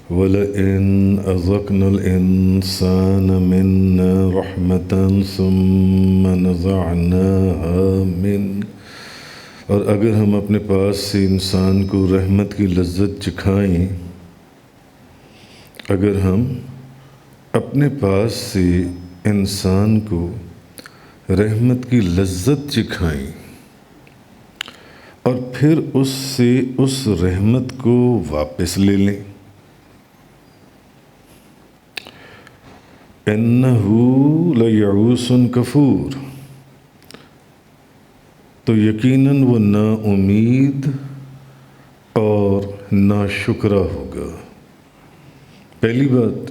وَلَئِنْ أَذَقْنَا الْإِنسَانَ مِنَّا رَحْمَةً ثُمَّ نَزَعْنَاهَا مِنْهُ، اور اگر ہم اپنے پاس سے انسان کو رحمت کی لذت چکھائیں، اگر ہم اپنے پاس سے انسان کو رحمت کی لذت چکھائیں اور پھر اس سے اس رحمت کو واپس لے لیں، اِنَّهُ لَيَعُوسٌ کفور، تو یقیناً وہ نا امید اور نا شکرہ ہوگا۔ پہلی بات،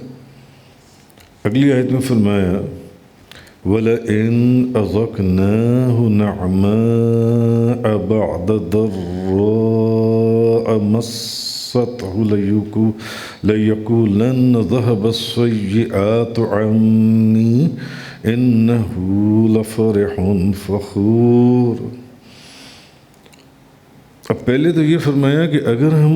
اگلی آیت میں فرمایا وَلَئِنْ أَذَقْنَاهُ نَعْمَاءَ بَعْدَ ضَرَّاءَ مَسَّتْهُ لَيَقُولَنَّ ذَهَبَ السَّيِّئَاتُ عَنِّي إِنَّهُ لَفَرِحٌ فَخُورٌ۔ اب پہلے تو یہ فرمایا کہ اگر ہم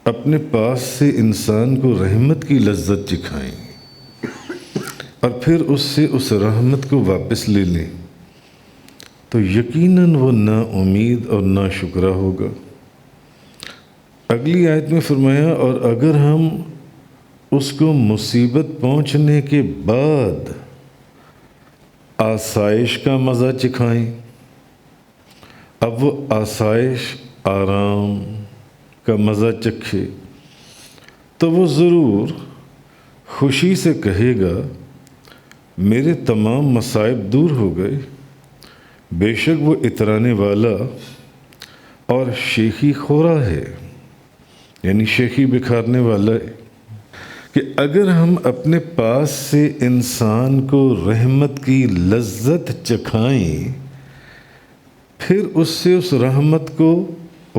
اپنے پاس سے انسان کو رحمت کی لذت چکھائیں اور پھر اس سے اس رحمت کو واپس لے لیں تو یقیناً وہ نا امید اور نا شکرہ ہوگا۔ اگلی آیت میں فرمایا اور اگر ہم اس کو مصیبت پہنچنے کے بعد آسائش کا مزہ چکھائیں، اب وہ آسائش آرام کا مزہ چکھے تو وہ ضرور خوشی سے کہے گا میرے تمام مصائب دور ہو گئے۔ بے شک وہ اترانے والا اور شیخی خورا ہے، یعنی شیخی بکھارنے والا ہے، کہ اگر ہم اپنے پاس سے انسان کو رحمت کی لذت چکھائیں پھر اس سے اس رحمت کو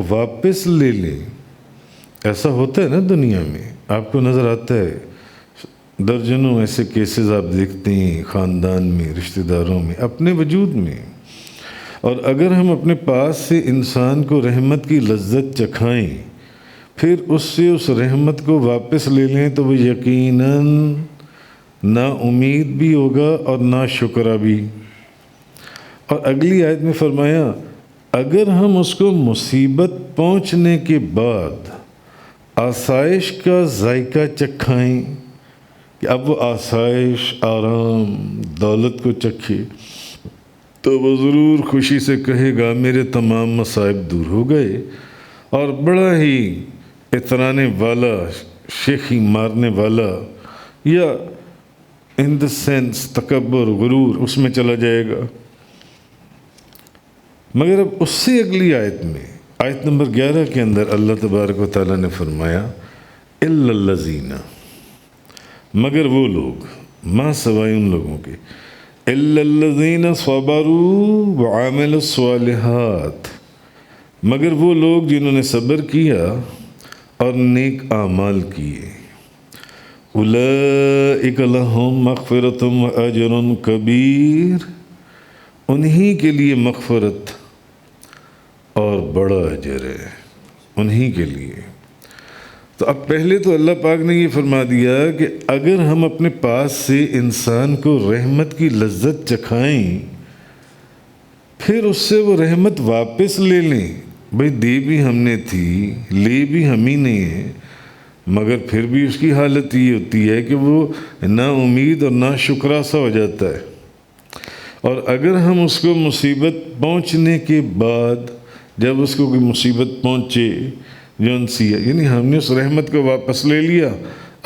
واپس لے لیں۔ ایسا ہوتا ہے نا دنیا میں، آپ کو نظر آتا ہے، درجنوں ایسے کیسز آپ دیکھتے ہیں خاندان میں، رشتہ داروں میں، اپنے وجود میں۔ اور اگر ہم اپنے پاس سے انسان کو رحمت کی لذت چکھائیں پھر اس سے اس رحمت کو واپس لے لیں تو وہ یقیناً نا امید بھی ہوگا اور نا شکرہ بھی۔ اور اگلی آیت میں فرمایا اگر ہم اس کو مصیبت پہنچنے کے بعد آسائش کا ذائقہ چکھائیں کہ اب وہ آسائش آرام دولت کو چکھے تو وہ ضرور خوشی سے کہے گا میرے تمام مصائب دور ہو گئے، اور بڑا ہی اترانے والا، شیخی مارنے والا، یا ان دا سینس تکبر غرور اس میں چلا جائے گا۔ مگر اب اس سے اگلی آیت میں، آیت نمبر 11 کے اندر اللہ تبارک و تعالیٰ نے فرمایا اِلَّا الَّذِينَ، مگر وہ لوگ، ما سوائے ان لوگوں کے، اِلَّا الَّذِينَ صَبَرُوا وَعَمِلُوا الصَّالِحَاتِ، مگر وہ لوگ جنہوں نے صبر کیا اور نیک اعمال کیے، اولئک لہم مغفرۃ واجر کبیر، انہی کے لیے مغفرت اور بڑا اجر ہے، انہی کے لیے۔ تو اب پہلے تو اللہ پاک نے یہ فرما دیا کہ اگر ہم اپنے پاس سے انسان کو رحمت کی لذت چکھائیں پھر اس سے وہ رحمت واپس لے لیں، بھئی دی بھی ہم نے تھی، لی بھی ہم ہی نے ہیں، مگر پھر بھی اس کی حالت یہ ہوتی ہے کہ وہ نا امید اور نا شکرہ سا ہو جاتا ہے۔ اور اگر ہم اس کو مصیبت پہنچنے کے بعد، جب اس کو کوئی مصیبت پہنچے جونسی ہے، یعنی ہم نے اس رحمت کو واپس لے لیا،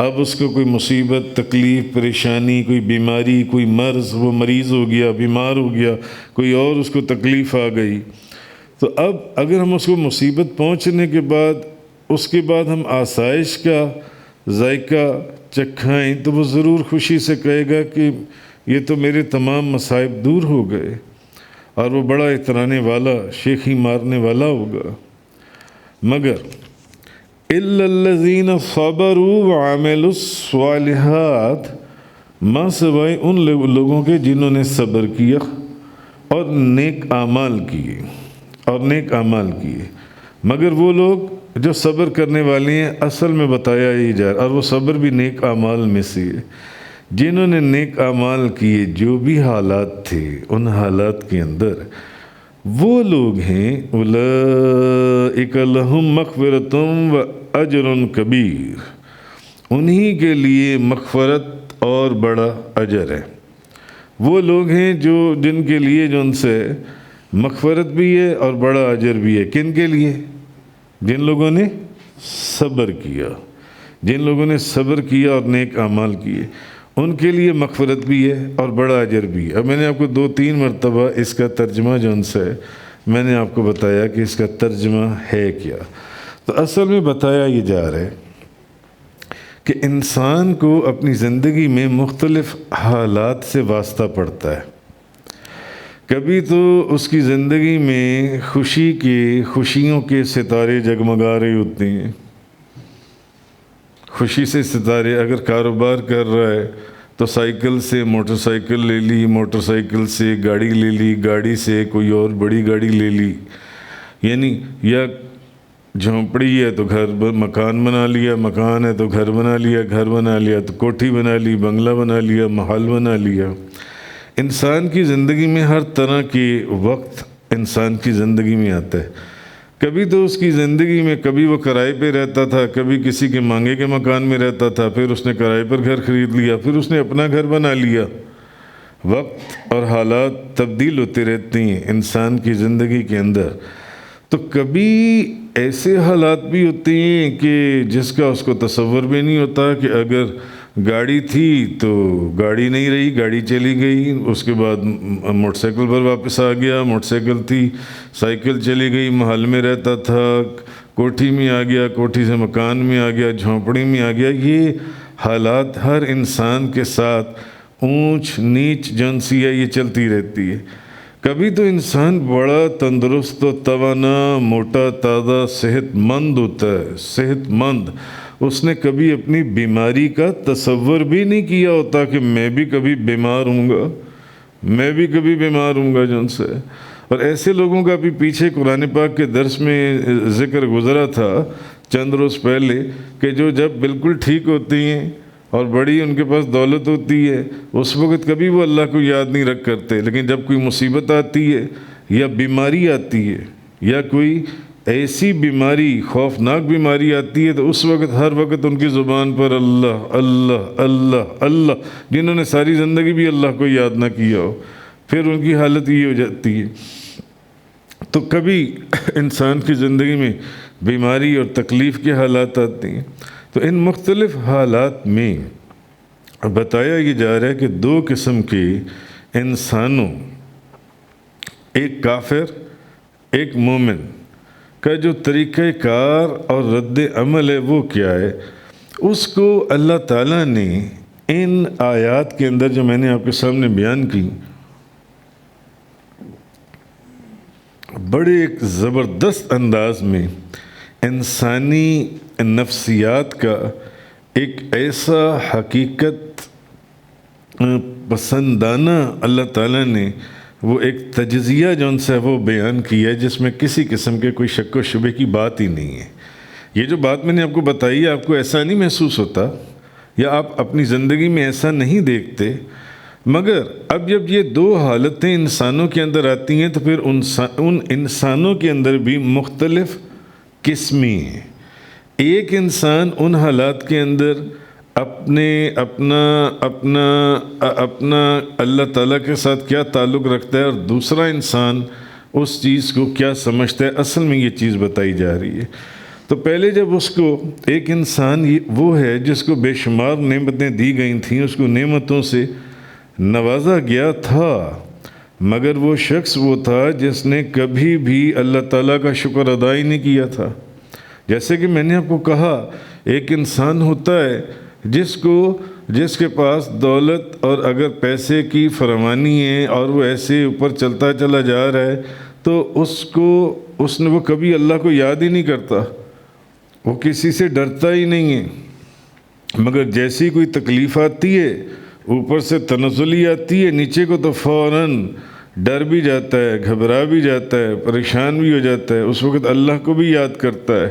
اب اس کو کوئی مصیبت، تکلیف، پریشانی، کوئی بیماری، کوئی مرض، وہ مریض ہو گیا، بیمار ہو گیا، کوئی اور اس کو تکلیف آ گئی، تو اب اگر ہم اس کو مصیبت پہنچنے کے بعد اس کے بعد ہم آسائش کا ذائقہ چکھائیں تو وہ ضرور خوشی سے کہے گا کہ یہ تو میرے تمام مصائب دور ہو گئے، اور وہ بڑا اترانے والا، شیخی مارنے والا ہوگا۔ مگر اِلَّا الَّذِينَ صَبَرُوا وَعَمِلُوا الصَّالِحَاتِ، ماں سوائے ان لوگوں کے جنہوں نے صبر کیا اور نیک اعمال کیے، مگر وہ لوگ جو صبر کرنے والی ہیں اصل میں بتایا ہی جا رہا، اور وہ صبر بھی نیک اعمال میں سے ہے۔ جنہوں نے نیک اعمال کیے، جو بھی حالات تھے ان حالات کے اندر، وہ لوگ ہیں اولئک لہم مغفرۃ و اجر کبیر، انہی کے لیے مغفرت اور بڑا اجر ہے۔ وہ لوگ ہیں جن کے لیے جو ان سے مغفرت بھی ہے اور بڑا اجر بھی ہے۔ کن کے لیے؟ جن لوگوں نے صبر کیا، جن لوگوں نے صبر کیا اور نیک اعمال کیے، ان کے لیے مغفرت بھی ہے اور بڑا اجر بھی ہے۔ اب میں نے آپ کو 2-3 مرتبہ اس کا ترجمہ جو ان سے میں نے آپ کو بتایا کہ اس کا ترجمہ ہے کیا۔ تو اصل میں بتایا یہ جا رہا ہے کہ انسان کو اپنی زندگی میں مختلف حالات سے واسطہ پڑتا ہے۔ کبھی تو اس کی زندگی میں خوشیوں کے ستارے جگمگا رہے ہوتے ہیں، خوشی سے ستارے۔ اگر کاروبار کر رہا ہے تو سائیکل سے موٹر سائیکل لے لی، موٹر سائیکل سے گاڑی لے لی، گاڑی سے کوئی اور بڑی گاڑی لے لی، یعنی یا جھونپڑی ہے تو مکان بنا لیا، مکان ہے تو گھر بنا لیا، گھر بنا لیا تو کوٹھی بنا لی، بنگلہ بنا لیا، محل بنا لیا۔ انسان کی زندگی میں ہر طرح کے وقت انسان کی زندگی میں آتا ہے۔ کبھی تو اس کی زندگی میں کبھی وہ کرائے پہ رہتا تھا، کبھی کسی کے مانگے کے مکان میں رہتا تھا، پھر اس نے کرائے پر گھر خرید لیا، پھر اس نے اپنا گھر بنا لیا۔ وقت اور حالات تبدیل ہوتے رہتے ہیں انسان کی زندگی کے اندر۔ تو کبھی ایسے حالات بھی ہوتے ہیں کہ جس کا اس کو تصور بھی نہیں ہوتا، کہ اگر گاڑی تھی تو گاڑی نہیں رہی، گاڑی چلی گئی، اس کے بعد موٹر سائیکل پر واپس آ گیا، موٹر سائیکل تھی، سائیکل چلی گئی، محل میں رہتا تھا، کوٹھی میں آ گیا، کوٹھی سے مکان میں آ گیا، جھونپڑی میں آ گیا۔ یہ حالات ہر انسان کے ساتھ اونچ نیچ جنسی ہے، یہ چلتی رہتی ہے۔ کبھی تو انسان بڑا تندرست و توانا، موٹا تازہ، صحت مند ہوتا ہے، صحت مند۔ اس نے کبھی اپنی بیماری کا تصور بھی نہیں کیا ہوتا کہ میں بھی کبھی بیمار ہوں گا، میں بھی کبھی بیمار ہوں گا جن سے۔ اور ایسے لوگوں کا بھی پیچھے قرآن پاک کے درس میں ذکر گزرا تھا چند روز پہلے، کہ جو جب بالکل ٹھیک ہوتی ہیں اور بڑی ان کے پاس دولت ہوتی ہے، اس وقت کبھی وہ اللہ کو یاد نہیں رکھ کرتے، لیکن جب کوئی مصیبت آتی ہے یا بیماری آتی ہے یا کوئی ایسی بیماری، خوفناک بیماری آتی ہے، تو اس وقت ہر وقت ان کی زبان پر اللہ اللہ اللہ اللہ، جنہوں نے ساری زندگی بھی اللہ کو یاد نہ کیا ہو، پھر ان کی حالت یہ ہو جاتی ہے۔ تو کبھی انسان کی زندگی میں بیماری اور تکلیف کے حالات آتے ہیں۔ تو ان مختلف حالات میں بتایا یہ جا رہا ہے کہ 2 قسم کے انسانوں، ایک کافر، ایک مومن کا جو طریقہ کار اور رد عمل ہے وہ کیا ہے، اس کو اللہ تعالیٰ نے ان آیات کے اندر جو میں نے آپ کے سامنے بیان کی، بڑے ایک زبردست انداز میں انسانی نفسیات کا ایک ایسا حقیقت پسندانہ اللہ تعالیٰ نے وہ ایک تجزیہ جو ان سے وہ بیان کیا ہے، جس میں کسی قسم کے کوئی شک و شبے کی بات ہی نہیں ہے۔ یہ جو بات میں نے آپ کو بتائی ہے، آپ کو ایسا نہیں محسوس ہوتا یا آپ اپنی زندگی میں ایسا نہیں دیکھتے، مگر اب جب یہ 2 حالتیں انسانوں کے اندر آتی ہیں تو پھر ان انسانوں کے اندر بھی مختلف قسمیں ہیں۔ ایک انسان ان حالات کے اندر اپنا اللہ تعالیٰ کے ساتھ کیا تعلق رکھتا ہے، اور دوسرا انسان اس چیز کو کیا سمجھتا ہے، اصل میں یہ چیز بتائی جا رہی ہے۔ تو پہلے جب اس کو ایک انسان وہ ہے جس کو بے شمار نعمتیں دی گئی تھیں، اس کو نعمتوں سے نوازا گیا تھا، مگر وہ شخص وہ تھا جس نے کبھی بھی اللہ تعالیٰ کا شکر ادا ہی نہیں کیا تھا۔ جیسے کہ میں نے آپ کو کہا، ایک انسان ہوتا ہے جس کے پاس دولت اور اگر پیسے کی فراوانی ہے اور وہ ایسے اوپر چلتا چلا جا رہا ہے، تو وہ کبھی اللہ کو یاد ہی نہیں کرتا، وہ کسی سے ڈرتا ہی نہیں ہے، مگر جیسی کوئی تکلیف آتی ہے، اوپر سے تنزلی آتی ہے، نیچے کو تو فوراً ڈر بھی جاتا ہے، گھبرا بھی جاتا ہے، پریشان بھی ہو جاتا ہے، اس وقت اللہ کو بھی یاد کرتا ہے۔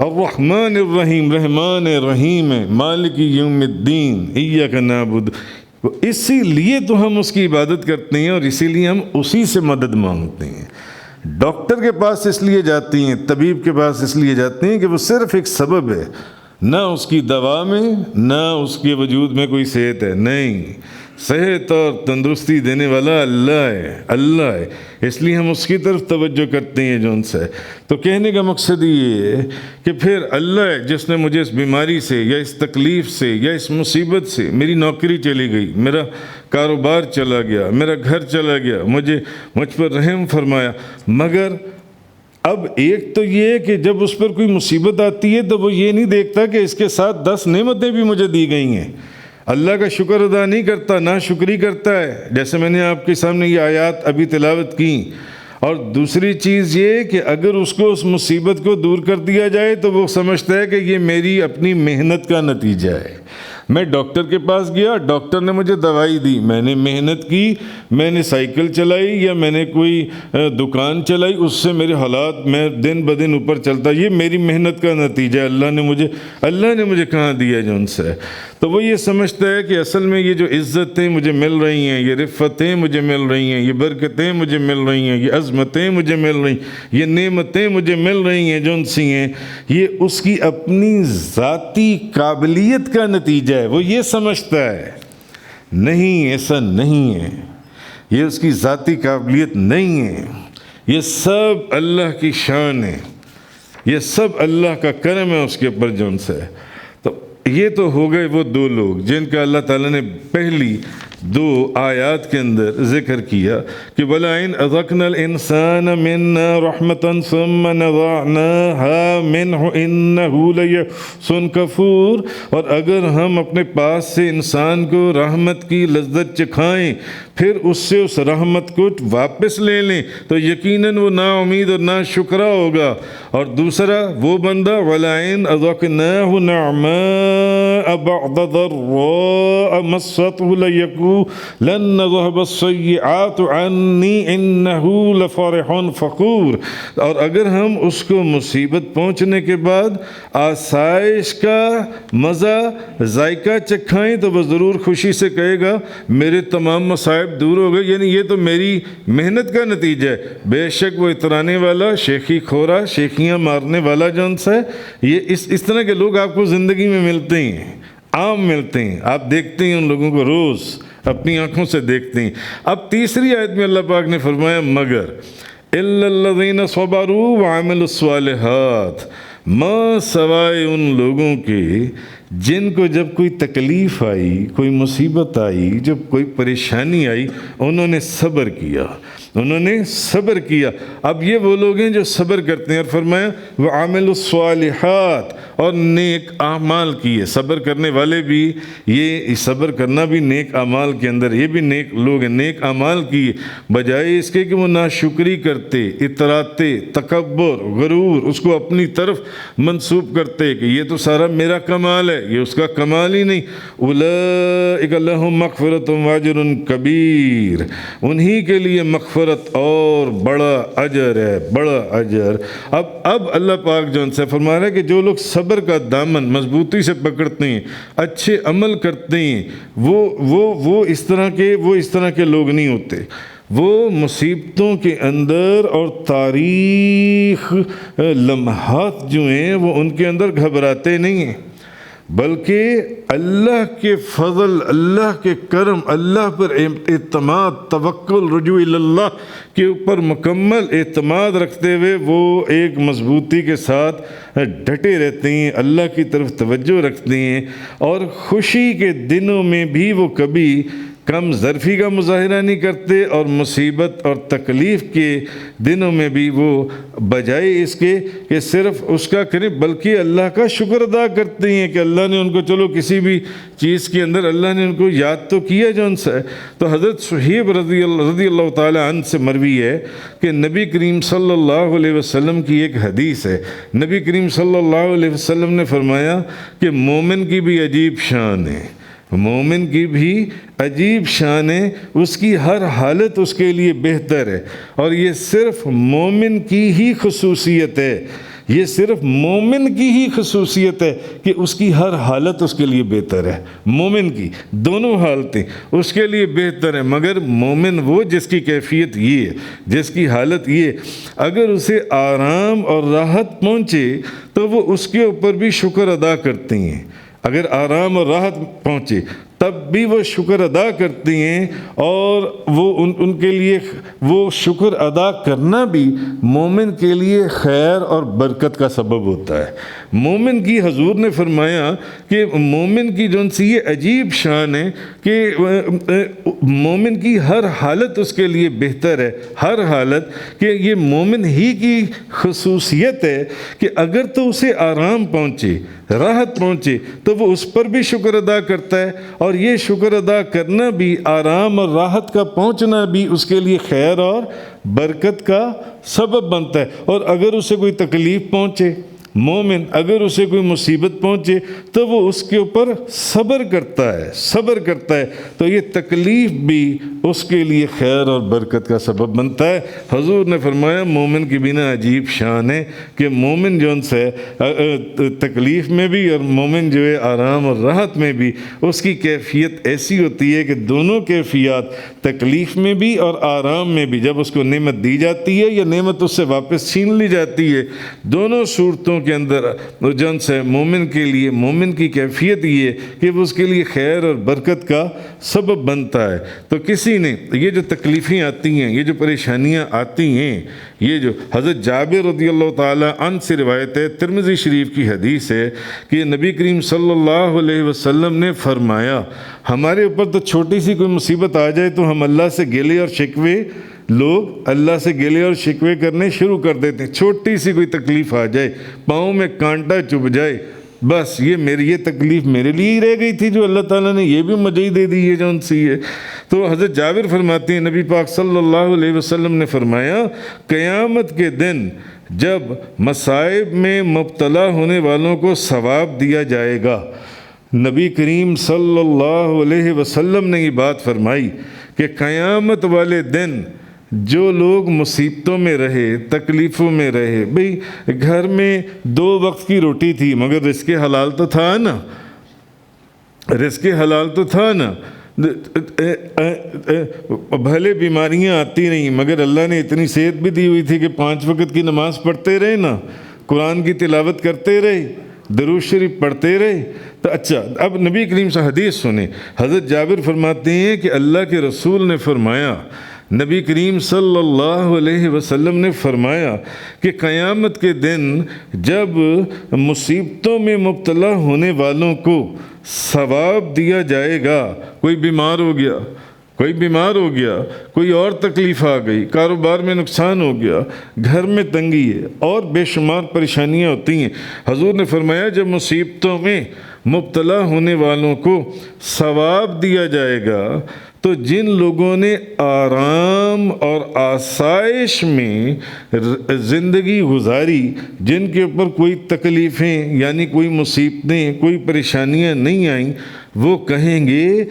الرحمن الرحیم، رحمان رحیم ہے، مالک یوم الدین، ایاک نعبد، اسی لیے تو ہم اس کی عبادت کرتے ہیں اور اسی لیے ہم اسی سے مدد مانگتے ہیں۔ ڈاکٹر کے پاس اس لیے جاتی ہیں، طبیب کے پاس اس لیے جاتے ہیں کہ وہ صرف ایک سبب ہے، نہ اس کی دوا میں نہ اس کے وجود میں کوئی صحت ہے، نہیں، صحت اور تندرستی دینے والا اللہ ہے، اللہ ہے، اس لیے ہم اس کی طرف توجہ کرتے ہیں جو ان سے۔ تو کہنے کا مقصد یہ ہے کہ پھر اللہ ہے جس نے مجھے اس بیماری سے یا اس تکلیف سے یا اس مصیبت سے، میری نوکری چلی گئی، میرا کاروبار چلا گیا، میرا گھر چلا گیا، مجھ پر رحم فرمایا، مگر اب ایک تو یہ کہ جب اس پر کوئی مصیبت آتی ہے تو وہ یہ نہیں دیکھتا کہ اس کے ساتھ 10 نعمتیں بھی مجھے دی گئی ہیں، اللہ کا شکر ادا نہیں کرتا، ناشکری کرتا ہے، جیسے میں نے آپ کے سامنے یہ آیات ابھی تلاوت کی۔ اور دوسری چیز یہ کہ اگر اس کو اس مصیبت کو دور کر دیا جائے تو وہ سمجھتا ہے کہ یہ میری اپنی محنت کا نتیجہ ہے۔ میں ڈاکٹر کے پاس گیا، ڈاکٹر نے مجھے دوائی دی، میں نے محنت کی، میں نے سائیکل چلائی یا میں نے کوئی دکان چلائی، اس سے میرے حالات میں دن بدن اوپر چلتا، یہ میری محنت کا نتیجہ ہے، اللہ نے مجھے کہاں دیا جو ان سے۔ تو وہ یہ سمجھتا ہے کہ اصل میں یہ جو عزتیں مجھے مل رہی ہیں، یہ رفتیں مجھے مل رہی ہیں، یہ برکتیں مجھے مل رہی ہیں، یہ عظمتیں مجھے مل رہی ہیں، یہ نعمتیں مجھے مل رہی ہیں جو ان سی ہیں، یہ اس کی اپنی ذاتی قابلیت کا نتیجہ ہے، وہ یہ سمجھتا ہے۔ نہیں، ایسا نہیں ہے، یہ اس کی ذاتی قابلیت نہیں ہے، یہ سب اللہ کی شان ہے، یہ سب اللہ کا کرم ہے اس کے اوپر جو ان سے۔ تو یہ تو ہو گئے وہ دو لوگ جن کا اللہ تعالیٰ نے پہلی 2 آیات کے اندر ذکر کیا کہ وَلَئِنْ أَذَقْنَا الْإِنسَانَ مِنَّا رَحْمَةً ثُمَّ نَزَعْنَاهَا مِنْهُ إِنَّهُ لَيَئُوسٌ كَفُورٌ، اور اگر ہم اپنے پاس سے انسان کو رحمت کی لذت چکھائیں پھر اس سے اس رحمت کو واپس لے لیں تو یقیناً وہ نا امید اور نا شکرا ہوگا۔ اور دوسرا وہ بندہ وَلَئِنْ أَذَقْنَاهُ نَعْمَاءَ بَعْدَ ضَرَّاءَ مَسَّتْهُ لَنَّ ذَهَبَ السَّيِّئَاتُ عَنِّي إِنَّهُ لَفَرِحٌ فَخُورٌ، اور اگر ہم اس کو مصیبت پہنچنے کے بعد آسائش کا مزہ ذائقہ چکھائیں تو وہ ضرور خوشی سے کہے گا میرے تمام مصائب دور ہو گئے، یعنی یہ تو میری محنت کا نتیجہ ہے۔ بے شک وہ اترانے والا، شیخی کھورا، شیخیاں مارنے والا جون سا ہے، یہ اس طرح کے لوگ آپ کو زندگی میں ملتے ہیں، عام ملتے ہیں، آپ دیکھتے ہیں ان لوگوں کو روز اپنی آنکھوں سے دیکھتے ہیں۔ اب تیسری آیت میں اللہ پاک نے فرمایا مگر إِلَّا الَّذِينَ صَبَرُوا وَعَمِلُوا الصَّالِحَاتِ، ماں سوائے ان لوگوں کے جن کو جب کوئی تکلیف آئی، کوئی مصیبت آئی، جب کوئی پریشانی آئی، انہوں نے صبر کیا، انہوں نے صبر کیا۔ اب یہ وہ لوگ ہیں جو صبر کرتے ہیں، اور فرمایا وَعَمِلُوا الصَّالِحَاتِ، اور نیک اعمال کیے۔ صبر کرنے والے بھی، یہ صبر کرنا بھی نیک اعمال کے اندر، یہ بھی نیک لوگ ہیں، نیک اعمال کیے، بجائے اس کے کہ وہ ناشکری کرتے، اتراتے، تکبر، غرور، اس کو اپنی طرف منسوب کرتے کہ یہ تو سارا میرا کمال ہے، یہ اس کا کمال ہی نہیں۔ اولئک لہم مغفرۃ واجر کبیر، انہی کے لیے مغفرت اور بڑا اجر ہے، بڑا اجر۔ اب اللہ پاک جو ان سے فرما رہا ہے کہ جو لوگ صبر کا دامن مضبوطی سے پکڑتے ہیں، اچھے عمل کرتے ہیں، وہ اس طرح کے لوگ نہیں ہوتے۔ وہ مصیبتوں کے اندر اور تاریخ لمحات جو ہیں وہ ان کے اندر گھبراتے نہیں ہیں، بلکہ اللہ کے فضل، اللہ کے کرم، اللہ پر اعتماد، توکل، رجوع اللہ کے اوپر مکمل اعتماد رکھتے ہوئے وہ ایک مضبوطی کے ساتھ ڈٹے رہتے ہیں، اللہ کی طرف توجہ رکھتے ہیں، اور خوشی کے دنوں میں بھی وہ کبھی کم ظرفی کا مظاہرہ نہیں کرتے، اور مصیبت اور تکلیف کے دنوں میں بھی وہ بجائے اس کے کہ صرف اس کا کریں بلکہ اللہ کا شکر ادا کرتے ہیں کہ اللہ نے ان کو، چلو کسی بھی چیز کے اندر اللہ نے ان کو یاد تو کیا جو ان سے۔ تو حضرت صہیب رضی اللہ تعالیٰ عنہ سے مروی ہے کہ نبی کریم صلی اللہ علیہ وسلم کی ایک حدیث ہے، نبی کریم صلی اللہ علیہ وسلم نے فرمایا کہ مومن کی بھی عجیب شان ہے، مومن کی بھی عجیب شان ہے، اس کی ہر حالت اس کے لیے بہتر ہے، اور یہ صرف مومن کی ہی خصوصیت ہے، یہ صرف مومن کی ہی خصوصیت ہے کہ اس کی ہر حالت اس کے لیے بہتر ہے. مومن کی دونوں حالتیں اس کے لیے بہتر ہیں، مگر مومن وہ جس کی کیفیت یہ ہے، جس کی حالت یہ، اگر اسے آرام اور راحت پہنچے تو وہ اس کے اوپر بھی شکر ادا کرتے ہیں. اگر آرام اور راحت پہنچے تب بھی وہ شکر ادا کرتی ہیں، اور وہ ان کے لیے وہ شکر ادا کرنا بھی مومن کے لیے خیر اور برکت کا سبب ہوتا ہے. مومن کی حضور نے فرمایا کہ مومن کی جو سی یہ عجیب شان ہے کہ مومن کی ہر حالت اس کے لیے بہتر ہے، ہر حالت، کہ یہ مومن ہی کی خصوصیت ہے کہ اگر تو اسے آرام پہنچے، راحت پہنچے تو وہ اس پر بھی شکر ادا کرتا ہے، اور یہ شکر ادا کرنا بھی، آرام اور راحت کا پہنچنا بھی اس کے لیے خیر اور برکت کا سبب بنتا ہے. اور اگر اسے کوئی تکلیف پہنچے، مومن اگر اسے کوئی مصیبت پہنچے تو وہ اس کے اوپر صبر کرتا ہے، تو یہ تکلیف بھی اس کے لیے خیر اور برکت کا سبب بنتا ہے. حضور نے فرمایا مومن کی بنا عجیب شان ہے کہ مومن جو ان سے تکلیف میں بھی اور مومن جو ہے آرام اور راحت میں بھی، اس کی کیفیت ایسی ہوتی ہے کہ دونوں کیفیات، تکلیف میں بھی اور آرام میں بھی، جب اس کو نعمت دی جاتی ہے یا نعمت اس سے واپس چھین لی جاتی ہے، دونوں صورتوں کے اندر جن سے مومن کے لیے، مومن کی کیفیت یہ کہ وہ اس کے لیے خیر اور برکت کا سبب بنتا ہے. تو کسی نے یہ جو تکلیفیں آتی ہیں، یہ جو پریشانیاں آتی ہیں، یہ جو حضرت جابر رضی اللہ تعالیٰ عنہ سے روایت ہے، ترمذی شریف کی حدیث ہے کہ نبی کریم صلی اللہ علیہ وسلم نے فرمایا، ہمارے اوپر تو چھوٹی سی کوئی مصیبت آ جائے تو ہم اللہ سے گلے اور شکوے، لوگ اللہ سے گلے اور شکوے کرنے شروع کر دیتے ہیں. چھوٹی سی کوئی تکلیف آ جائے، پاؤں میں کانٹا چبھ جائے، بس یہ تکلیف میرے لیے ہی رہ گئی تھی، جو اللہ تعالیٰ نے یہ بھی مجھے ہی دے دی ہے جو ان سی ہے. تو حضرت جابر فرماتے ہیں نبی پاک صلی اللہ علیہ وسلم نے فرمایا، قیامت کے دن جب مصائب میں مبتلا ہونے والوں کو ثواب دیا جائے گا، نبی کریم صلی اللہ علیہ وسلم نے یہ بات فرمائی کہ قیامت والے دن جو لوگ مصیبتوں میں رہے، تکلیفوں میں رہے، بھئی گھر میں 2 وقت کی روٹی تھی مگر رزق حلال تو تھا نا، رزق حلال تو تھا نا، بھلے بیماریاں آتی نہیں مگر اللہ نے اتنی صحت بھی دی ہوئی تھی کہ 5 وقت کی نماز پڑھتے رہے نا، قرآن کی تلاوت کرتے رہے، درود شریف پڑھتے رہے. تو اچھا، اب نبی کریم سے حدیث سنیں. حضرت جابر فرماتے ہیں کہ اللہ کے رسول نے فرمایا، نبی کریم صلی اللہ علیہ وسلم نے فرمایا کہ قیامت کے دن جب مصیبتوں میں مبتلا ہونے والوں کو ثواب دیا جائے گا، کوئی بیمار ہو گیا، کوئی اور تکلیف آ گئی، کاروبار میں نقصان ہو گیا، گھر میں تنگی ہے اور بے شمار پریشانیاں ہوتی ہیں، حضور نے فرمایا جب مصیبتوں میں مبتلا ہونے والوں کو ثواب دیا جائے گا تو جن لوگوں نے آرام اور آسائش میں زندگی گزاری، جن کے اوپر کوئی تکلیفیں یعنی کوئی مصیبتیں، کوئی پریشانیاں نہیں آئیں، وہ کہیں گے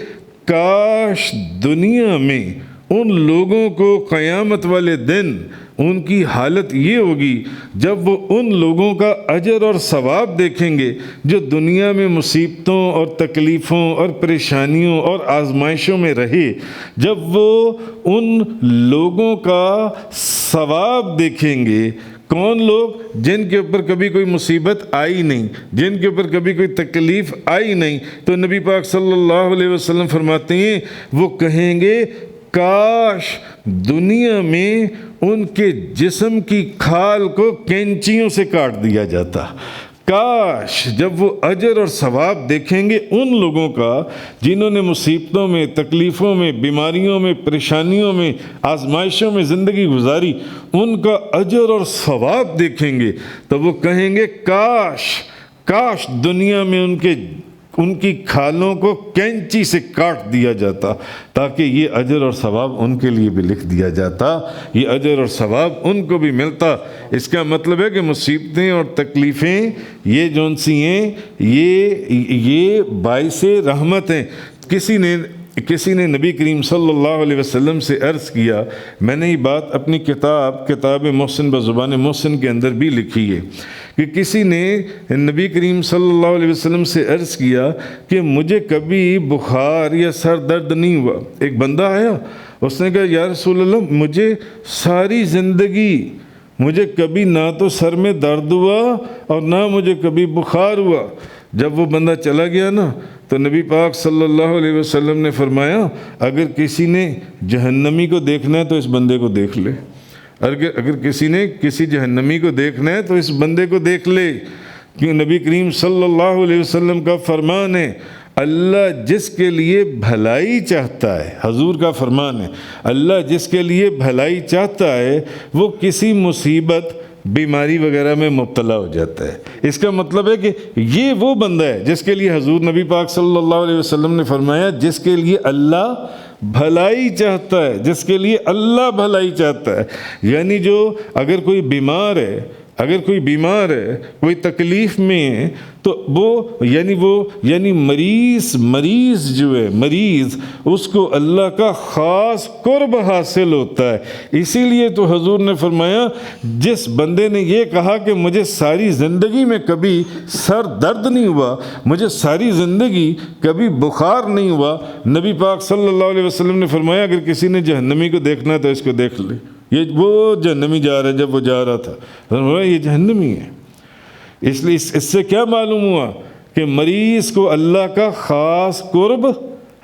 کاش دنیا میں ان لوگوں کو قیامت والے دن ان کی حالت یہ ہوگی جب وہ ان لوگوں کا اجر اور ثواب دیکھیں گے جو دنیا میں مصیبتوں اور تکلیفوں اور پریشانیوں اور آزمائشوں میں رہے، جب وہ ان لوگوں کا ثواب دیکھیں گے. کون لوگ؟ جن کے اوپر کبھی کوئی مصیبت آئی نہیں، جن کے اوپر کبھی کوئی تکلیف آئی نہیں. تو نبی پاک صلی اللہ علیہ وسلم فرماتے ہیں وہ کہیں گے کاش دنیا میں ان کے جسم کی کھال کو کینچیوں سے کاٹ دیا جاتا. کاش جب وہ اجر اور ثواب دیکھیں گے ان لوگوں کا جنہوں نے مصیبتوں میں، تکلیفوں میں، بیماریوں میں، پریشانیوں میں، آزمائشوں میں زندگی گزاری، ان کا اجر اور ثواب دیکھیں گے تو وہ کہیں گے کاش دنیا میں ان کی کھالوں کو کینچی سے کاٹ دیا جاتا تاکہ یہ اجر اور ثواب ان کے لیے بھی لکھ دیا جاتا، یہ اجر اور ثواب ان کو بھی ملتا. اس کا مطلب ہے کہ مصیبتیں اور تکلیفیں یہ جون سی ہیں یہ باعث رحمت ہیں. کسی نے کسی نے نبی کریم صلی اللہ علیہ وسلم سے عرض کیا، میں نے یہ بات اپنی کتاب محسن بزبان محسن کے اندر بھی لکھی ہے، کہ کسی نے نبی کریم صلی اللہ علیہ وسلم سے عرض کیا کہ مجھے کبھی بخار یا سر درد نہیں ہوا۔ ایک بندہ آیا، اس نے کہا یا رسول اللہ، مجھے ساری زندگی مجھے کبھی نہ تو سر میں درد ہوا اور نہ مجھے کبھی بخار ہوا۔ جب وہ بندہ چلا گیا نا، تو نبی پاک صلی اللہ علیہ وسلم نے فرمایا، اگر کسی نے جہنمی کو دیکھنا ہے تو اس بندے کو دیکھ لے، اگر کسی نے کسی جہنمی کو دیکھنا ہے تو اس بندے کو دیکھ لے، کیوں نبی کریم صلی اللہ علیہ وسلم کا فرمان ہے، اللہ جس کے لیے بھلائی چاہتا ہے، حضور کا فرمان ہے، اللہ جس کے لیے بھلائی چاہتا ہے وہ کسی مصیبت بیماری وغیرہ میں مبتلا ہو جاتا ہے۔ اس کا مطلب ہے کہ یہ وہ بندہ ہے جس کے لیے حضور نبی پاک صلی اللہ علیہ وسلم نے فرمایا، جس کے لیے اللہ بھلائی چاہتا ہے، جس کے لیے اللہ بھلائی چاہتا ہے۔ یعنی جو اگر کوئی بیمار ہے، کوئی تکلیف میں ہے، تو وہ یعنی مریض جو ہے، مریض اس کو اللہ کا خاص قرب حاصل ہوتا ہے۔ اسی لیے تو حضور نے فرمایا، جس بندے نے یہ کہا کہ مجھے ساری زندگی میں کبھی سر درد نہیں ہوا، مجھے ساری زندگی کبھی بخار نہیں ہوا، نبی پاک صلی اللہ علیہ وسلم نے فرمایا اگر کسی نے جہنمی کو دیکھنا ہے تو اس کو دیکھ لے۔ یہ وہ جہنمی جا رہا ہے، جب وہ جا رہا تھا یہ جہنمی ہے۔ اس لیے اس سے کیا معلوم ہوا کہ مریض کو اللہ کا خاص قرب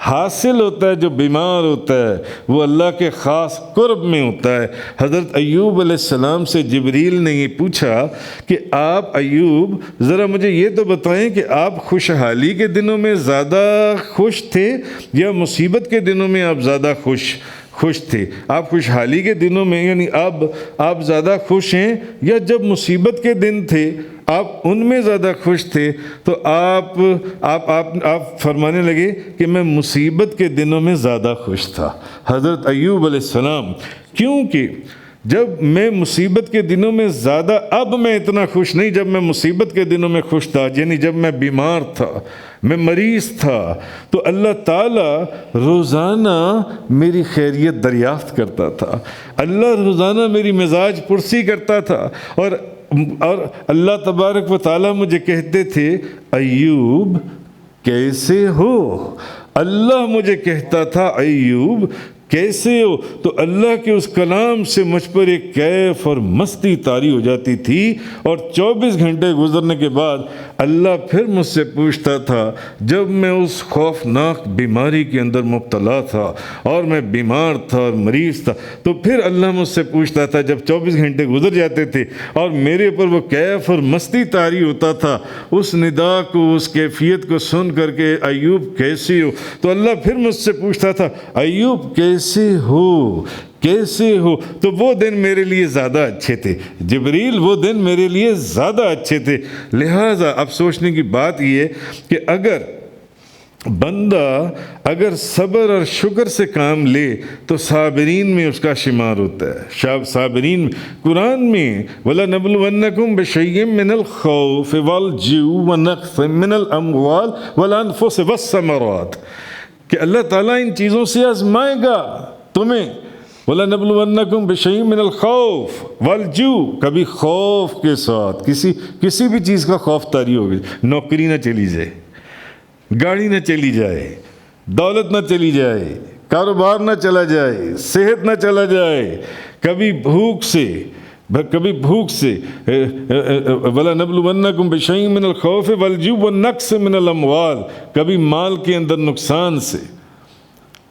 حاصل ہوتا ہے، جو بیمار ہوتا ہے وہ اللہ کے خاص قرب میں ہوتا ہے۔ حضرت ایوب علیہ السلام سے جبریل نے یہ پوچھا کہ آپ ایوب ذرا مجھے یہ تو بتائیں کہ آپ خوشحالی کے دنوں میں زیادہ خوش تھے یا مصیبت کے دنوں میں آپ زیادہ خوش تھے؟ آپ خوشحالی کے دنوں میں یعنی آپ زیادہ خوش ہیں، یا جب مصیبت کے دن تھے آپ ان میں زیادہ خوش تھے؟ تو آپ فرمانے لگے کہ میں مصیبت کے دنوں میں زیادہ خوش تھا۔ حضرت ایوب علیہ السلام، کیونکہ جب میں مصیبت کے دنوں میں زیادہ، اب میں اتنا خوش نہیں جب میں مصیبت کے دنوں میں خوش تھا، یعنی جب میں بیمار تھا، میں مریض تھا، تو اللہ تعالیٰ روزانہ میری خیریت دریافت کرتا تھا، اللہ روزانہ میری مزاج پرسی کرتا تھا، اور اللہ تبارک و تعالیٰ مجھے کہتے تھے ایوب کیسے ہو؟ اللہ مجھے کہتا تھا ایوب کیسے ہو؟ تو اللہ کے اس کلام سے مجھ پر ایک کیف اور مستی طاری ہو جاتی تھی، اور 24 گھنٹے گزرنے کے بعد اللہ پھر مجھ سے پوچھتا تھا، جب میں اس خوفناک بیماری کے اندر مبتلا تھا اور میں بیمار تھا اور مریض تھا، تو پھر اللہ مجھ سے پوچھتا تھا، جب 24 گھنٹے گزر جاتے تھے اور میرے اوپر وہ کیف اور مستی طاری ہوتا تھا، اس ندا کو، اس کیفیت کو سن کر کے ایوب کیسے ہو؟ تو اللہ پھر مجھ سے پوچھتا تھا ایوب کیسے ہو؟ تو وہ دن میرے لیے زیادہ اچھے تھے جبریل، وہ دن میرے لیے زیادہ اچھے تھے۔ لہٰذا اب سوچنے کی بات یہ ہے کہ اگر بندہ صبر اور شکر سے کام لے تو صابرین میں اس کا شمار ہوتا ہے۔ صابرین میں قرآن میں وَلَنَبْلُوَنَّكُمْ بِشَيْءٍ مِّنَ الْخَوْفِ وَالْجُوعِ وَنَقْصٍ مِّنَ الْأَمْوَالِ وَالْأَنفُسِ وَالثَّمَرَاتِ، کہ اللہ تعالیٰ ان چیزوں سے آزمائے گا تمہیں۔ وَلَنَبْلُوَنَّكُمْ بِشَيْءٍ مِّنَ الْخَوْفِ وَالْجُوعِ، کبھی خوف کے ساتھ کسی بھی چیز کا خوف طاری ہوگی، نوکری نہ چلی جائے، گاڑی نہ چلی جائے، دولت نہ چلی جائے، کاروبار نہ چلا جائے، صحت نہ چلا جائے، کبھی بھوک سے وَلَنَبْلُوَنَّكُمْ بِشَيْءٍ مِّنَ الْخَوْفِ وَالْجُوعِ وَالنَّقْصِ مِّنَ الْأَمْوَالِ، کبھی مال کے اندر نقصان سے،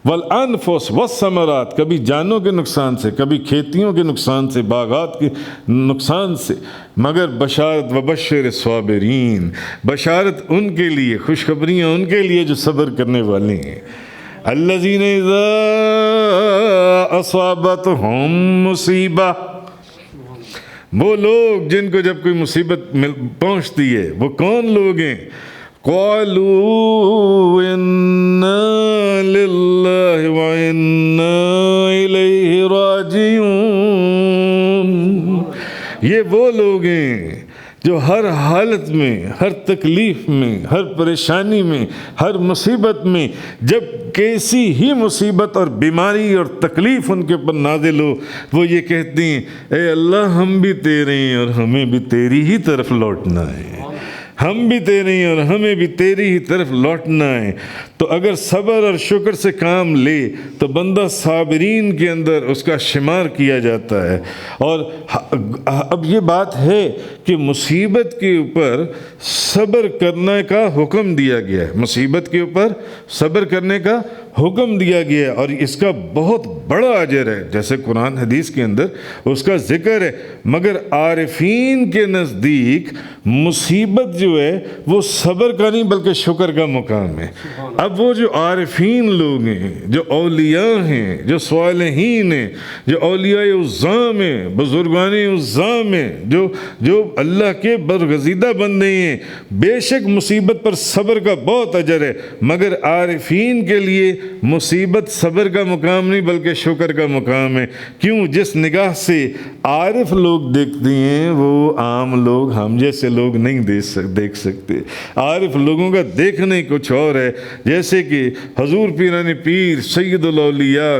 وَالْأَنفُسِ وَالثَّمَرَاتِ، کبھی جانوں کے نقصان سے، کبھی کھیتیوں کے نقصان سے، باغات کے نقصان سے، مگر بشارت وَبَشِّرِ الصَّابِرِينَ، بشارت ان کے لیے، خوشخبریاں ان کے لیے جو صبر کرنے والے ہیں۔ الَّذِينَ إِذَا أَصَابَتْهُم مُّصِیبَةٌ، وہ لوگ جن کو جب کوئی مصیبت پہنچتی ہے، وہ کون لوگ ہیں؟ قَالُوا إِنَّا لِلَّهِ وَإِنَّا إِلَيْهِ رَاجِعُونَ، یہ وہ لوگ ہیں جو ہر حالت میں، ہر تکلیف میں، ہر پریشانی میں، ہر مصیبت میں، جب کیسی ہی مصیبت اور بیماری اور تکلیف ان کے اوپر نازل ہو، وہ یہ کہتے ہیں اے اللہ ہم بھی تیرے ہیں اور ہمیں بھی تیری ہی طرف لوٹنا ہے، ہم بھی تیرے ہیں اور ہمیں بھی تیری ہی طرف لوٹنا ہے۔ تو اگر صبر اور شکر سے کام لے تو بندہ صابرین کے اندر اس کا شمار کیا جاتا ہے۔ اور اب یہ بات ہے کہ مصیبت کے اوپر صبر کرنے کا حکم دیا گیا ہے، مصیبت کے اوپر صبر کرنے کا حکم دیا گیا ہے، اور اس کا بہت بڑا اجر ہے، جیسے قرآن حدیث کے اندر اس کا ذکر ہے۔ مگر عارفین کے نزدیک مصیبت جو ہے وہ صبر کا نہیں بلکہ شکر کا مقام ہے۔ اب وہ جو عارفین لوگ ہیں، جو اولیاء ہیں، جو صالحین ہیں، جو اولیاء اعظام ہیں، بزرگان اعظام ہیں، جو اللہ کے برگزیدہ بندے ہیں، بے شک مصیبت پر صبر کا بہت اجر ہے، مگر عارفین کے لیے مصیبت صبر کا مقام نہیں بلکہ شکر کا مقام ہے۔ کیوں؟ جس نگاہ سے عارف لوگ دیکھتے ہیں وہ عام لوگ، ہم جیسے لوگ نہیں دیکھ سکتے۔ عارف لوگوں کا دیکھنے کچھ اور ہے، جیسے کہ حضور پیران پیر، سید الاولیاء،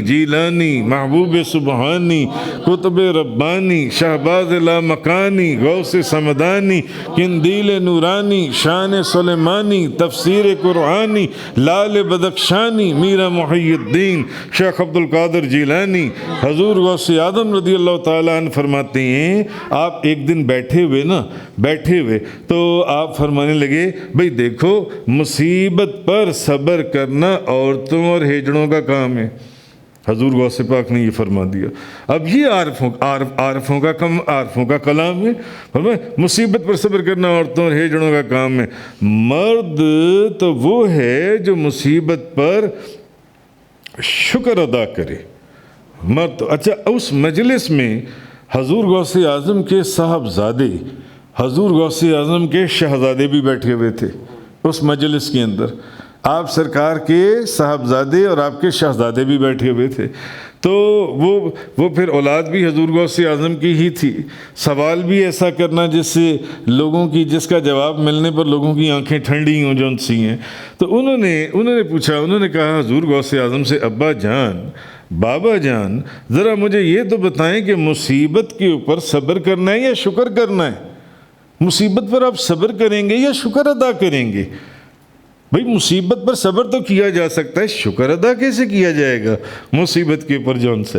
جیلانی، محبوب سبحانی، قطب ربانی، شہباز لامکانی، غوث سمدانی، قندیل نورانی، شان سلیمانی، تفسیر قرآنی، لال بدخشانی، میرا محی الدین، شیخ عبد القادر جیلانی، حضور غوث اعظم رضی اللہ تعالیٰ عنہ فرماتے ہیں، آپ ایک دن بیٹھے ہوئے تو آپ فرمانے لگے بھئی دیکھو مصیبت پر صبر کرنا عورتوں اور ہیجڑوں کا کام ہے۔ حضور غوث پاک نے یہ فرما دیا۔ اب یہ عارفوں کا کلام ہے، فرمایا مصیبت پر صبر کرنا عورتوں اور ہیجڑوں کا کام ہے۔ مرد تو وہ ہے جو مصیبت پر شکر ادا کرے، مرد۔ اچھا، اس مجلس میں حضور غوث اعظم کے صاحبزادے، حضور غوث اعظم کے شہزادے بھی بیٹھے ہوئے تھے اس مجلس کے اندر، آپ سرکار کے صاحبزادے اور آپ کے شہزادے بھی بیٹھے ہوئے تھے۔ تو وہ پھر اولاد بھی حضور غوث اعظم کی ہی تھی۔ سوال بھی ایسا کرنا جس کا جواب ملنے پر لوگوں کی آنکھیں ٹھنڈی ہوں، جون سی ہیں۔ تو انہوں نے پوچھا، انہوں نے کہا حضور غوث اعظم سے، ابا جان، بابا جان، ذرا مجھے یہ تو بتائیں کہ مصیبت کے اوپر صبر کرنا ہے یا شکر کرنا ہے؟ مصیبت پر آپ صبر کریں گے یا شکر ادا کریں گے؟ بھئی مصیبت پر صبر تو کیا جا سکتا ہے، شکر ادا کیسے کیا جائے گا مصیبت کے اوپر جون سے؟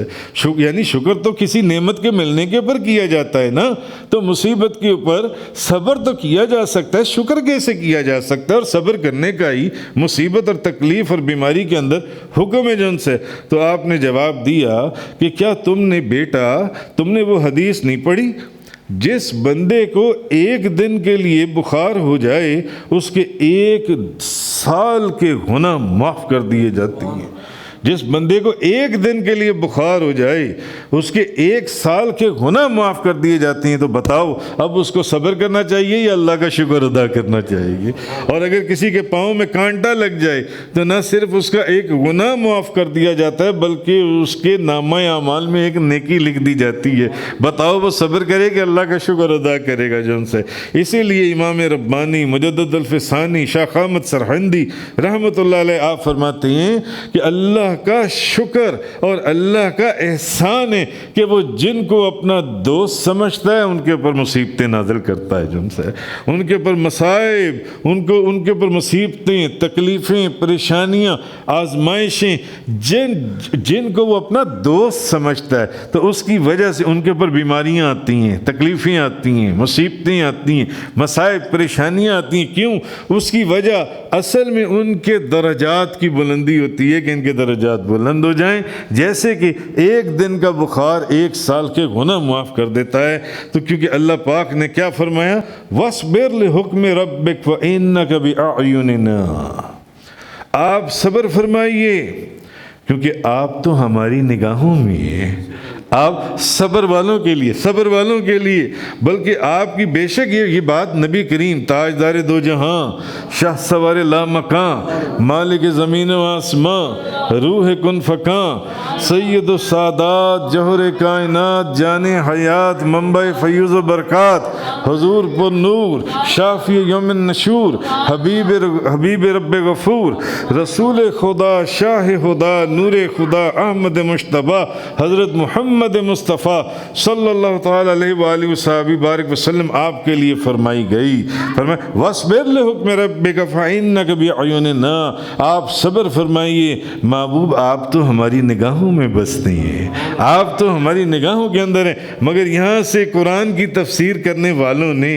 یعنی شکر تو کسی نعمت کے ملنے کے اوپر کیا جاتا ہے نا، تو مصیبت کے اوپر صبر تو کیا جا سکتا ہے، شکر کیسے کیا جا سکتا ہے؟ اور صبر کرنے کا ہی مصیبت اور تکلیف اور بیماری کے اندر حکم ہے جون سے۔ تو آپ نے جواب دیا کہ کیا تم نے وہ حدیث نہیں پڑھی، جس بندے کو ایک دن کے لیے بخار ہو جائے اس کے 1 سال کے گناہ معاف کر دیے جاتے ہیں؟ جس بندے کو ایک دن کے لیے بخار ہو جائے اس کے 1 سال کے گناہ معاف کر دیے جاتے ہیں۔ تو بتاؤ اب اس کو صبر کرنا چاہیے یا اللہ کا شکر ادا کرنا چاہیے؟ اور اگر کسی کے پاؤں میں کانٹا لگ جائے تو نہ صرف اس کا ایک گناہ معاف کر دیا جاتا ہے بلکہ اس کے نامہ اعمال میں ایک نیکی لکھ دی جاتی ہے۔ بتاؤ وہ صبر کرے کہ اللہ کا شکر ادا کرے گا جن سے؟ اسی لیے امام ربانی مجدد الفسانی شاہ احمد سرہندی رحمۃ اللہ علیہ آپ فرماتے ہیں کہ اللہ کا شکر اور اللہ کا احسان ہے کہ وہ جن کو اپنا دوست سمجھتا ہے ان کے اوپر مصیبتیں نازل کرتا ہے، جن سے ان کے اوپر مصائب، ان کے اوپر مصیبتیں، تکلیفیں، پریشانیاں، آزمائشیں، جن کو وہ اپنا دوست سمجھتا ہے تو اس کی وجہ سے ان کے اوپر بیماریاں آتی ہیں، تکلیفیں آتی ہیں، مصیبتیں آتی ہیں، مصائب، پریشانیاں آتی ہیں۔ کیوں؟ اس کی وجہ اصل میں ان کے درجات کی بلندی ہوتی ہے کہ ان کے درجات بلند ہو جائیں، جیسے کہ 1 دن کا بخار 1 سال کے گناہ معاف کر دیتا ہے۔ تو کیونکہ اللہ پاک نے کیا فرمایا، وَاصْبِرْ لِحُکْمِ رَبِّكَ فَإِنَّكَ بِأَعْيُنِنَا، آپ صبر فرمائیے کیونکہ آپ تو ہماری نگاہوں میں ہیں، آپ صبر والوں کے لیے، صبر والوں کے لیے، بلکہ آپ کی بے شک یہ بات نبی کریم تاجدار دو جہاں، شاہ سوار لا مکان، مالک زمین و آسمان، روح کن فکان، سید السادات، جوہر کائنات، جان حیات، منبع فیوز و برکات، حضور پر نور، شافی یوم النشور، حبیب رب غفور، رسول خدا، شاہ خدا، نور خدا، احمد مشتبہ، حضرت محمد مصطفیٰ صلی اللہ تعالیٰ علیہ وآلہ وصحبہ بارک وسلم آپ کے لیے فرمائی گئی۔ فرمایا وَاصْبِرْ لِحُکْمِ رَبِّكَ فَإِنَّكَ بِأَعْیُنِنَا، آپ صبر فرمائیے، محبوب آپ تو ہماری نگاہوں میں بستے ہیں، آپ تو ہماری نگاہوں کے اندر ہیں۔ مگر یہاں سے قرآن کی تفسیر کرنے والوں نے،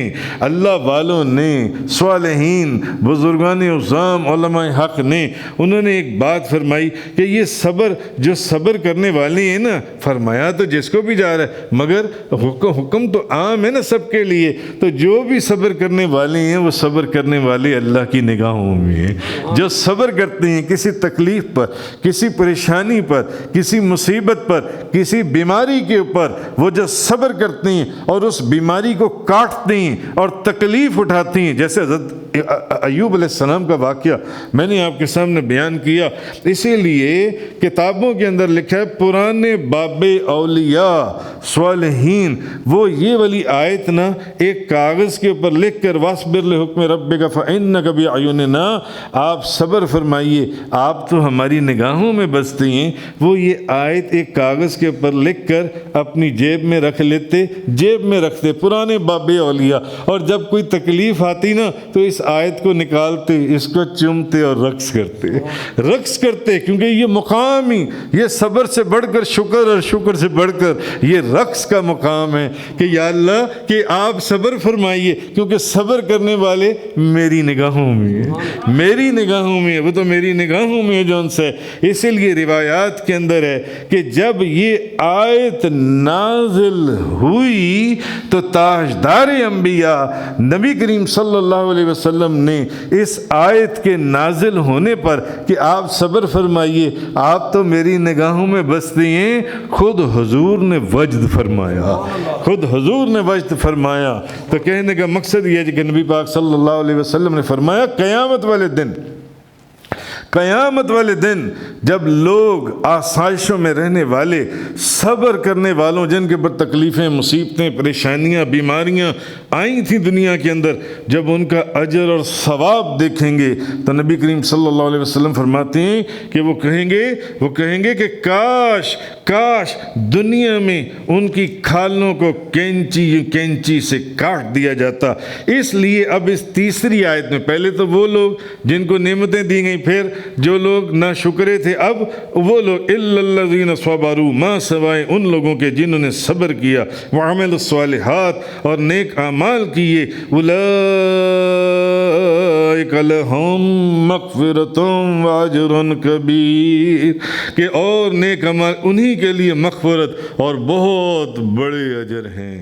اللہ والوں نے، صالحین، بزرگان عظام، علماء حق نے، انہوں نے ایک بات فرمائی کہ یہ صبر، جو صبر کرنے والے ہیں نا، فرمایا تو جس کو بھی جا رہا ہے، مگر حکم تو عام ہے نا سب کے لیے، تو جو بھی صبر کرنے والے ہیں وہ صبر کرنے والے اللہ کی نگاہوں میں ہیں۔ جو صبر کرتے ہیں کسی تکلیف پر، کسی پریشانی پر، کسی مصیبت پر، کسی بیماری کے اوپر، وہ جو صبر کرتے ہیں اور اس بیماری کو کاٹتے ہیں اور تکلیف اٹھاتے ہیں، جیسے حضرت ایوب علیہ السلام کا واقعہ میں نے آپ کے سامنے بیان کیا، اسی لیے کتابوں کے اندر لکھا ہے پرانے باب اولیاء صالحین، وہ یہ والی آیت نا ایک کاغذ کے اوپر لکھ کر وَاصْبِرْ لِحُکْمِ رَبِّكَ فَإِنَّكَ بِأَعْیُنِنَا، آپ صبر فرمائیے، آپ تو ہماری نگاہوں میں بستے ہیں، وہ یہ آیت ایک کاغذ کے اوپر لکھ کر اپنی جیب میں رکھ لیتے، جیب میں رکھتے پرانے باب اولیاء، اور جب کوئی تکلیف آتی نا تو اس آیت کو نکالتے، اس کو چومتے اور رقص کرتے، کیونکہ یہ مقام ہی، یہ صبر سے بڑھ کر شکر اور شکر سے بڑھ کر یہ رقص کا مقام ہے کہ یا اللہ کہ آپ صبر فرمائیے، کیونکہ صبر کرنے والے میری نگاہوں میں ہیں، میری نگاہوں میں، وہ تو میری نگاہوں میں ہے جو ان سے۔ اسی لیے روایات کے اندر ہے کہ جب یہ آیت نازل ہوئی تو تاجدار انبیاء نبی کریم صلی اللہ علیہ وسلم نے اس آیت کے نازل ہونے پر کہ آپ صبر فرمائیے، آپ تو میری نگاہوں میں بستے ہیں، خود حضور نے وجد فرمایا، خود حضور نے وجد فرمایا۔ تو کہنے کا مقصد یہ ہے کہ نبی پاک صلی اللہ علیہ وسلم نے فرمایا قیامت والے دن جب لوگ آسائشوں میں رہنے والے، صبر کرنے والوں، جن کے اوپر تکلیفیں، مصیبتیں، پریشانیاں، بیماریاں آئی تھیں دنیا کے اندر، جب ان کا اجر اور ثواب دیکھیں گے تو نبی کریم صلی اللہ علیہ وسلم فرماتے ہیں کہ وہ کہیں گے کہ کاش دنیا میں ان کی کھالوں کو کینچی سے کاٹ دیا جاتا۔ اس لیے اب اس تیسری آیت میں، پہلے تو وہ لوگ جن کو نعمتیں دی گئیں، پھر جو لوگ ناشکرے تھے، اب وہ لوگ الا الذین صبروا، ماں سوائے ان لوگوں کے جنہوں نے صبر کیا، وعملوا الصالحات، اور نیک اعمال کیے، اولئک لہم مغفرۃ واجر کبیر، کہ اور نیک اعمال انہی کے لیے مغفرت اور بہت بڑے اجر ہیں۔